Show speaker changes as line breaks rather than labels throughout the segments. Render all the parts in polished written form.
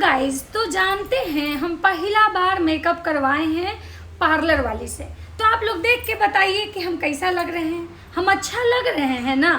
Guys तो जानते हैं हम पहला बार मेकअप करवाए हैं पार्लर वाली से। तो आप लोग देख के बताइए कि हम कैसा लग रहे हैं, हम अच्छा लग रहे हैं ना।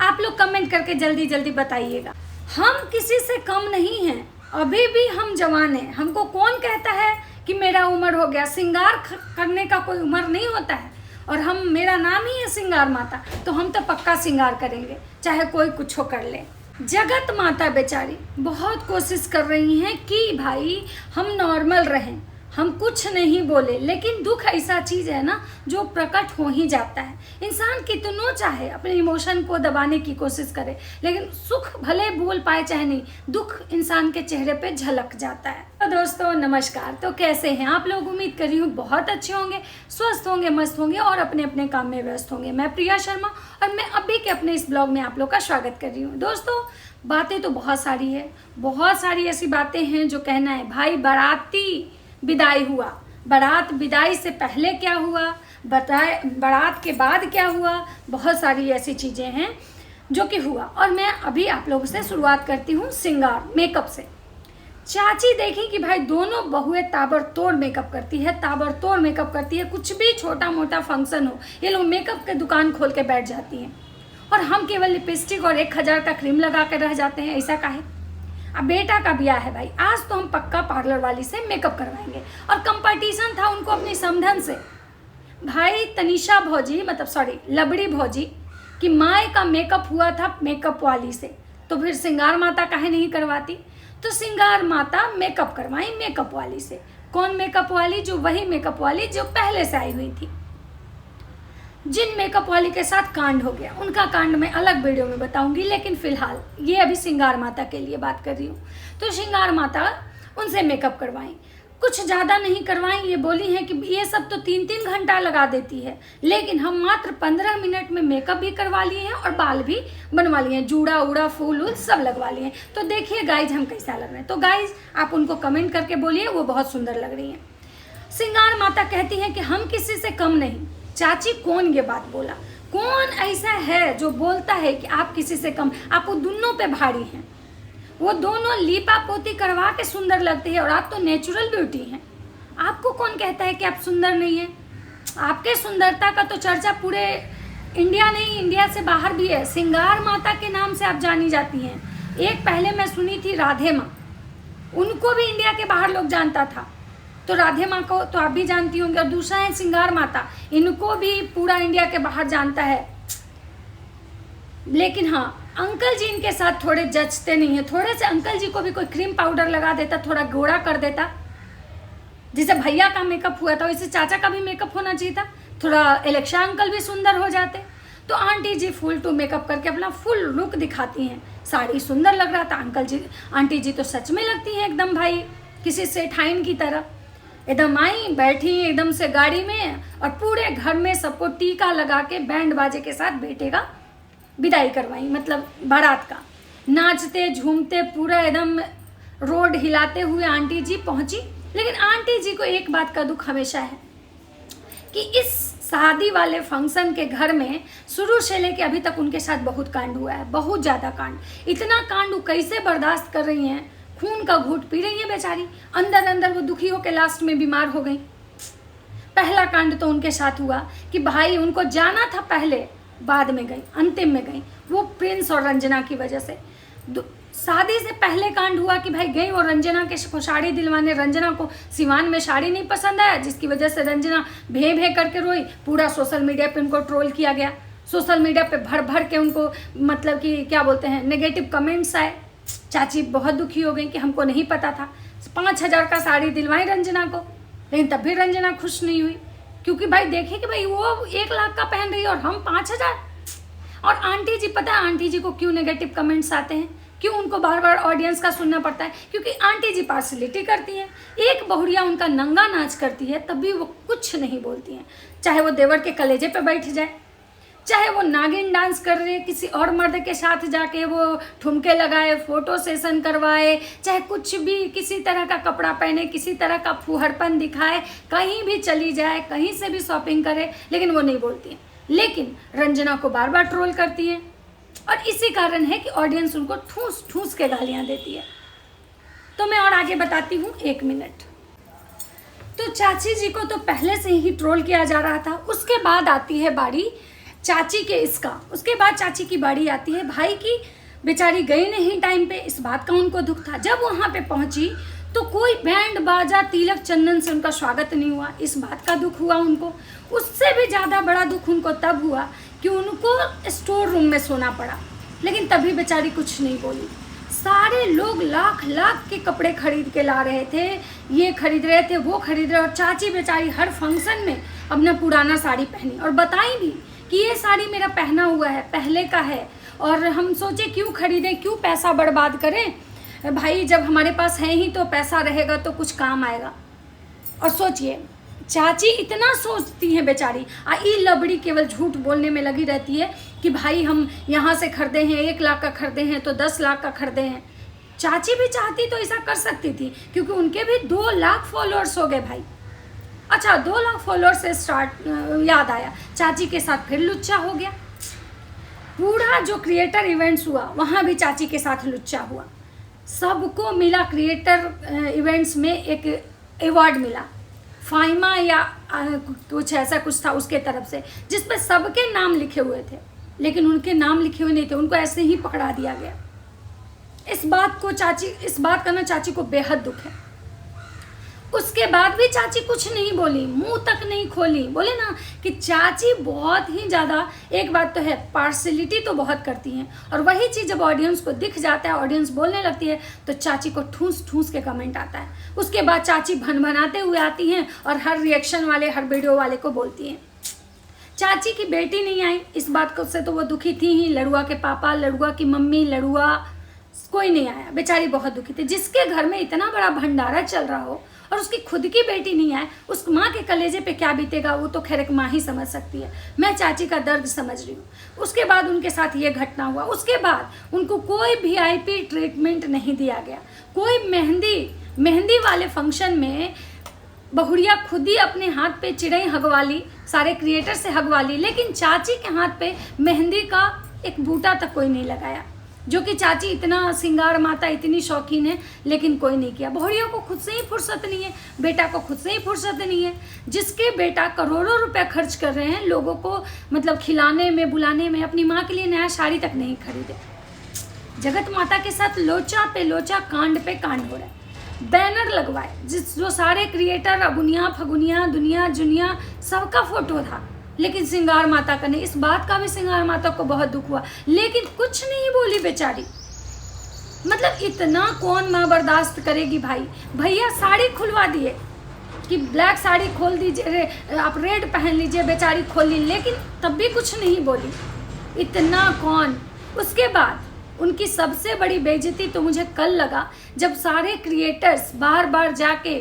आप लोग कमेंट करके जल्दी जल्दी बताइएगा। हम किसी से कम नहीं हैं, अभी भी हम जवान हैं। हमको कौन कहता है कि मेरा उम्र हो गया। श्रृंगार करने का कोई उम्र नहीं होता है, और हम मेरा नाम ही है श्रृंगार माता, तो हम तो पक्का श्रृंगार करेंगे चाहे कोई कुछ हो कर ले। जगत माता बेचारी बहुत कोशिश कर रही हैं कि भाई हम नॉर्मल रहें, हम कुछ नहीं बोले, लेकिन दुख ऐसा चीज़ है ना जो प्रकट हो ही जाता है। इंसान कितनों चाहे अपने इमोशन को दबाने की कोशिश करे, लेकिन सुख भले बोल पाए चाहे नहीं, दुख इंसान के चेहरे पे झलक जाता है। तो दोस्तों नमस्कार, तो कैसे हैं आप लोग। उम्मीद कर रही हूँ बहुत अच्छे होंगे, स्वस्थ होंगे, मस्त होंगे और अपने अपने काम में व्यस्त होंगे। मैं प्रिया शर्मा और मैं अभी के अपने इस ब्लॉग में आप लोग का स्वागत कर रही हूँ। दोस्तों बातें तो बहुत सारी है, बहुत सारी ऐसी बातें हैं जो कहना है। भाई बाराती विदाई हुआ, बारात विदाई से पहले क्या हुआ, बारात के बाद क्या हुआ, बहुत सारी ऐसी चीज़ें हैं जो कि हुआ। और मैं अभी आप लोगों से शुरुआत करती हूँ श्रृंगार मेकअप से। चाची देखी कि भाई दोनों बहुएं ताबड़तोड़ मेकअप करती है, ताबड़तोड़ मेकअप करती है। कुछ भी छोटा मोटा फंक्शन हो, ये लोग मेकअप के दुकान खोल के बैठ जाती हैं, और हम केवल लिपस्टिक और 1000 का क्रीम लगा कर रह जाते हैं। ऐसा काहे। अब बेटा का ब्याह है भाई, आज तो हम पक्का पार्लर वाली से मेकअप करवाएंगे। और कंपटीशन था उनको अपनी समधन से। भाई तनिषा भौजी लबड़ी भौजी की माए का मेकअप हुआ था मेकअप वाली से, तो फिर श्रृंगार माता काहे नहीं करवाती। तो श्रृंगार माता मेकअप करवाई मेकअप वाली से। कौन मेकअप वाली? जो वही मेकअप वाली जो पहले से आई हुई थी। जिन मेकअप वाली के साथ कांड हो गया, उनका कांड मैं अलग वीडियो में बताऊंगी, लेकिन फिलहाल ये अभी श्रृंगार माता के लिए बात कर रही हूँ। तो श्रृंगार माता उनसे मेकअप करवाई, कुछ ज़्यादा नहीं करवाई। ये बोली हैं कि ये सब तो 3-3 घंटा लगा देती है, लेकिन हम मात्र 15 मिनट में मेकअप भी करवा लिए हैं और बाल भी बनवा लिए हैं, जूड़ा उड़ा फूल वूल सब लगवा लिए हैं। तो देखिए गाइज हम कैसा लग रहे हैं। तो गाइज आप उनको कमेंट करके बोलिए, वो बहुत सुंदर लग रही हैं। श्रृंगार माता कहती हैं कि हम किसी से कम नहीं। चाची कौन ये बात बोला? कौन ऐसा है जो बोलता है कि आप किसी से कम? आप वो दोनों पे भारी हैं। वो दोनों लीपा पोती करवा के सुंदर लगती है, और आप तो नेचुरल ब्यूटी हैं। आपको कौन कहता है कि आप सुंदर नहीं हैं? आपके सुंदरता का तो चर्चा पूरे इंडिया नहीं, इंडिया से बाहर भी है। श्रृंगार माता के नाम से आप जानी जाती हैं। एक पहले मैं सुनी थी राधे माँ, उनको भी इंडिया के बाहर लोग जानता था, तो राधे माँ को तो आप भी जानती होंगे। और दूसरा है श्रृंगार माता, इनको भी पूरा इंडिया के बाहर जानता है। लेकिन हाँ, अंकल जी इनके साथ थोड़े जचते नहीं है। थोड़े से अंकल जी को भी कोई क्रीम पाउडर लगा देता, थोड़ा गोरा कर देता, जिसे भैया का मेकअप हुआ था वैसे चाचा का भी मेकअप होना चाहिए था। थोड़ा इलेक्शन अंकल भी सुंदर हो जाते। तो aunty ji full to makeup करके अपना फुल लुक दिखाती हैं। साड़ी सुंदर लग रहा था। अंकल जी आंटी जी तो सच में लगती हैं एकदम भाई किसी सेठाइन की तरह। एकदम आई बैठी एकदम से गाड़ी में, और पूरे घर में सबको टीका लगा के बैंड बाजे के साथ बेटे का विदाई करवाई, मतलब बारात का। नाचते झूमते पूरा एकदम रोड हिलाते हुए आंटी जी पहुंची। लेकिन आंटी जी को एक बात का दुख हमेशा है कि इस शादी वाले फंक्शन के घर में शुरू से लेके अभी तक उनके साथ बहुत कांड हुआ है, बहुत ज़्यादा कांड। इतना कांड वो कैसे बर्दाश्त कर रही हैं, खून का घूंट पी रही है बेचारी। अंदर अंदर वो दुखी होकर लास्ट में बीमार हो गई। पहला कांड तो उनके साथ हुआ कि भाई उनको जाना था पहले, बाद में गई, अंतिम में गई, वो प्रिंस और रंजना की वजह से। शादी से पहले कांड हुआ कि भाई गई और रंजना के साड़ी दिलवाने। रंजना को सिवान में साड़ी नहीं पसंद आया, जिसकी वजह से रंजना भे भे करके रोई। पूरा सोशल मीडिया पे उनको ट्रोल किया गया। सोशल मीडिया पे भर भर के उनको मतलब कि क्या बोलते हैं, नेगेटिव कमेंट्स आए। चाची बहुत दुखी हो गई कि हमको नहीं पता था। 5000 का साड़ी दिलवाई रंजना को, लेकिन तब भी रंजना खुश नहीं हुई, क्योंकि भाई देखे कि भाई वो 1 लाख का पहन रही है और हम 5000। और आंटी जी, पता है आंटी जी को क्यों नेगेटिव कमेंट्स आते हैं, क्यों उनको बार बार ऑडियंस का सुनना पड़ता है? क्योंकि आंटी जी पार्शलिटी करती हैं। एक बहुरिया उनका नंगा नाच करती है तब भी वो कुछ नहीं बोलती हैं, चाहे वो देवर के कलेजे पे बैठ जाए, चाहे वो नागिन डांस कर रहे किसी और मर्द के साथ जाके वो ठुमके लगाए, फोटो सेशन करवाए, चाहे कुछ भी किसी तरह का कपड़ा पहने, किसी तरह का फूहड़पन दिखाए, कहीं भी चली जाए, कहीं से भी शॉपिंग करे, लेकिन वो नहीं बोलती हैं। लेकिन रंजना को बार बार ट्रोल करती हैं, और इसी कारण है कि ऑडियंस उनको ठूस ठूस के गालियाँ देती है। तो मैं आगे बताती हूँ, 1 मिनट। तो चाची जी को तो पहले से ही ट्रोल किया जा रहा था। उसके बाद आती है बारी चाची के उसके बाद चाची की बारी आती है भाई की। बेचारी गई नहीं टाइम पे, इस बात का उनको दुख था। जब वहाँ पे पहुँची तो कोई बैंड बाजा तिलक चंदन से उनका स्वागत नहीं हुआ, इस बात का दुख हुआ उनको। उससे भी ज़्यादा बड़ा दुख उनको तब हुआ कि उनको स्टोर रूम में सोना पड़ा, लेकिन तभी बेचारी कुछ नहीं बोली। सारे लोग लाख लाख के कपड़े खरीद के ला रहे थे, ये खरीद रहे थे, वो खरीद रहे, और चाची बेचारी हर फंक्शन में अपना पुराना साड़ी पहनी और बताई भी कि ये साड़ी मेरा पहना हुआ है, पहले का है, और हम सोचे क्यों खरीदें, क्यों पैसा बर्बाद करें भाई, जब हमारे पास है ही तो पैसा रहेगा तो कुछ काम आएगा। और सोचिए चाची इतना सोचती हैं बेचारी, ई लबड़ी केवल झूठ बोलने में लगी रहती है कि भाई हम यहाँ से खरीदे हैं 1 लाख का खरीदे हैं तो 10 लाख का खरीदे हैं। चाची भी चाहती तो ऐसा कर सकती थी, क्योंकि उनके भी 2 लाख फॉलोअर्स हो गए भाई। अच्छा, 2 लाख फॉलोअर्स से याद आया, चाची के साथ फिर लुच्चा हो गया। पूरा जो क्रिएटर इवेंट्स हुआ वहाँ भी चाची के साथ लुच्चा हुआ। सबको मिला, क्रिएटर इवेंट्स में एक अवार्ड मिला, फाइमा या कुछ ऐसा कुछ था उसके तरफ से, जिस पर सबके नाम लिखे हुए थे, लेकिन उनके नाम लिखे हुए नहीं थे, उनको ऐसे ही पकड़ा दिया गया। इस बात का ना चाची को बेहद दुख है। उसके बाद भी चाची कुछ नहीं बोली, मुंह तक नहीं खोली। बोले ना कि चाची बहुत ही ज़्यादा, एक बात तो है, पार्शलिटी तो बहुत करती हैं, और वही चीज़ जब ऑडियंस को दिख जाता है, ऑडियंस बोलने लगती है, तो चाची को ठूस ठूस के कमेंट आता है। उसके बाद चाची भनभनाते हुए आती हैं और हर रिएक्शन वाले, हर वीडियो वाले को बोलती हैं। चाची की बेटी नहीं आई, इस बात को से तो वो दुखी थी ही। लड़ुआ के पापा, लड़ुआ की मम्मी, लड़ुआ कोई नहीं आया, बेचारी बहुत दुखी थी। जिसके घर में इतना बड़ा भंडारा चल रहा हो और उसकी खुद की बेटी नहीं आए, उस माँ के कलेजे पे क्या बीतेगा वो तो खैर एक माँ ही समझ सकती है। मैं चाची का दर्द समझ रही हूँ। उसके बाद उनके साथ ये घटना हुआ। उसके बाद उनको कोई VIP ट्रीटमेंट नहीं दिया गया। कोई मेहंदी वाले फंक्शन में बहुरिया खुद ही अपने हाथ पे चिड़ई हगवा ली, सारे क्रिएटर से हगवा ली, लेकिन चाची के हाथ पे मेहंदी का एक बूटा तक कोई नहीं लगाया। जो कि चाची इतना सिंगार माता, इतनी शौकीन है, लेकिन कोई नहीं किया। बहुरिया को खुद से ही फुर्सत नहीं है, बेटा को खुद से ही फुर्सत नहीं है। जिसके बेटा करोड़ों रुपए खर्च कर रहे हैं लोगों को मतलब खिलाने में, बुलाने में, अपनी माँ के लिए नया साड़ी तक नहीं खरीदे। जगत माता के साथ लोचा पे लोचा, कांड पे कांड हो रहा है। बैनर लगवाए जो सारे क्रिएटर, अगुनिया फगुनिया, दुनिया जुनिया, सबका फोटो था, लेकिन सिंगार माता का नहीं। इस बात का भी सिंगार माता को बहुत दुख हुआ, लेकिन कुछ नहीं बोली बेचारी। मतलब इतना कौन माँ बर्दाश्त करेगी भाई। भैया साड़ी खुलवा दिए कि ब्लैक साड़ी खोल दीजिए, आप रेड पहन लीजिए, बेचारी खोली, लेकिन तब भी कुछ नहीं बोली। इतना कौन। उसके बाद उनकी सबसे बड़ी बेइज्जती तो मुझे कल लगा, जब सारे क्रिएटर्स बार बार जाके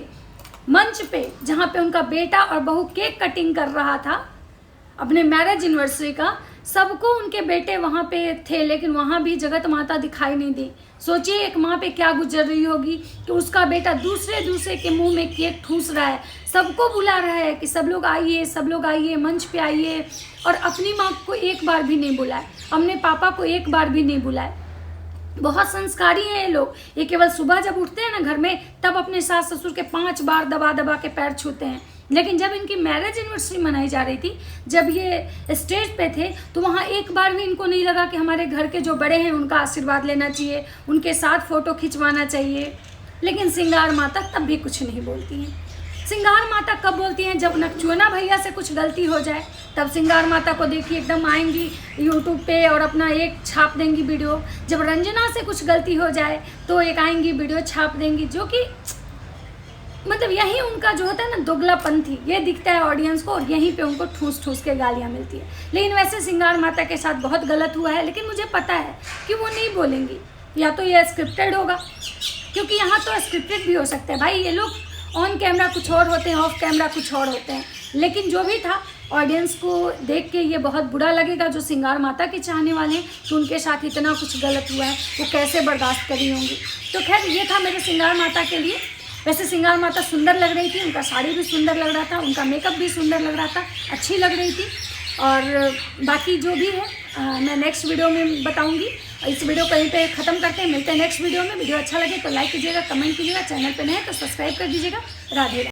मंच पे, जहाँ पे उनका बेटा और बहू केक कटिंग कर रहा था अपने मैरिज एनिवर्सरी का, सबको उनके बेटे वहाँ पे थे, लेकिन वहाँ भी जगत माता दिखाई नहीं दी। सोचिए एक माँ पे क्या गुजर रही होगी कि उसका बेटा दूसरे के मुंह में केक ठूस रहा है, सबको बुला रहा है कि सब लोग आइए, मंच पे आइए, और अपनी माँ को एक बार भी नहीं बुलाए, अपने पापा को एक बार भी नहीं बुलाए। बहुत संस्कारी हैं ये लोग। ये केवल सुबह जब उठते हैं ना घर में, तब अपने सास ससुर के 5 बार दबा दबा के पैर छूते हैं। लेकिन जब इनकी मैरिज एनिवर्सरी मनाई जा रही थी, जब ये स्टेज पे थे, तो वहाँ एक बार भी इनको नहीं लगा कि हमारे घर के जो बड़े हैं उनका आशीर्वाद लेना चाहिए, उनके साथ फ़ोटो खिंचवाना चाहिए। लेकिन सिंगार माता तब भी कुछ नहीं बोलती हैं। सिंगार माता कब बोलती हैं? जब नकचुना भैया से कुछ गलती हो जाए, तब सिंगार माता को देखिए एकदम आएंगी यूट्यूब पे और अपना एक छाप देंगी वीडियो। जब रंजना से कुछ गलती हो जाए तो एक आएंगी वीडियो छाप देंगी, जो कि मतलब यही उनका जो होता है ना दोगलापंथी, ये दिखता है ऑडियंस को, और यहीं पे उनको ठूस ठूस के गालियाँ मिलती है। लेकिन वैसे सिंगार माता के साथ बहुत गलत हुआ है, लेकिन मुझे पता है कि वो नहीं बोलेंगी, या तो ये स्क्रिप्टेड होगा, क्योंकि यहाँ तो स्क्रिप्टेड भी हो सकता है भाई। ये लोग ऑन कैमरा कुछ और होते हैं, ऑफ कैमरा कुछ और होते हैं। लेकिन जो भी था, ऑडियंस को देख के ये बहुत बुरा लगेगा जो सिंगार माता के चाहने वाले हैं कि उनके साथ इतना कुछ गलत हुआ है, वो कैसे बर्दाश्त करी होंगी। तो खैर ये था मेरे सिंगार माता के लिए। वैसे सिंगार माता सुंदर लग रही थी, उनका साड़ी भी सुंदर लग रहा था, उनका मेकअप भी सुंदर लग रहा था, अच्छी लग रही थी। और बाकी जो भी है मैं नेक्स्ट वीडियो में बताऊंगी। इस वीडियो को यहीं पे ख़त्म करते हैं, मिलते हैं नेक्स्ट वीडियो में। वीडियो अच्छा लगे तो लाइक कीजिएगा, कमेंट कीजिएगा, चैनल पे नए हैं तो सब्सक्राइब कर दीजिएगा। राधे राधे।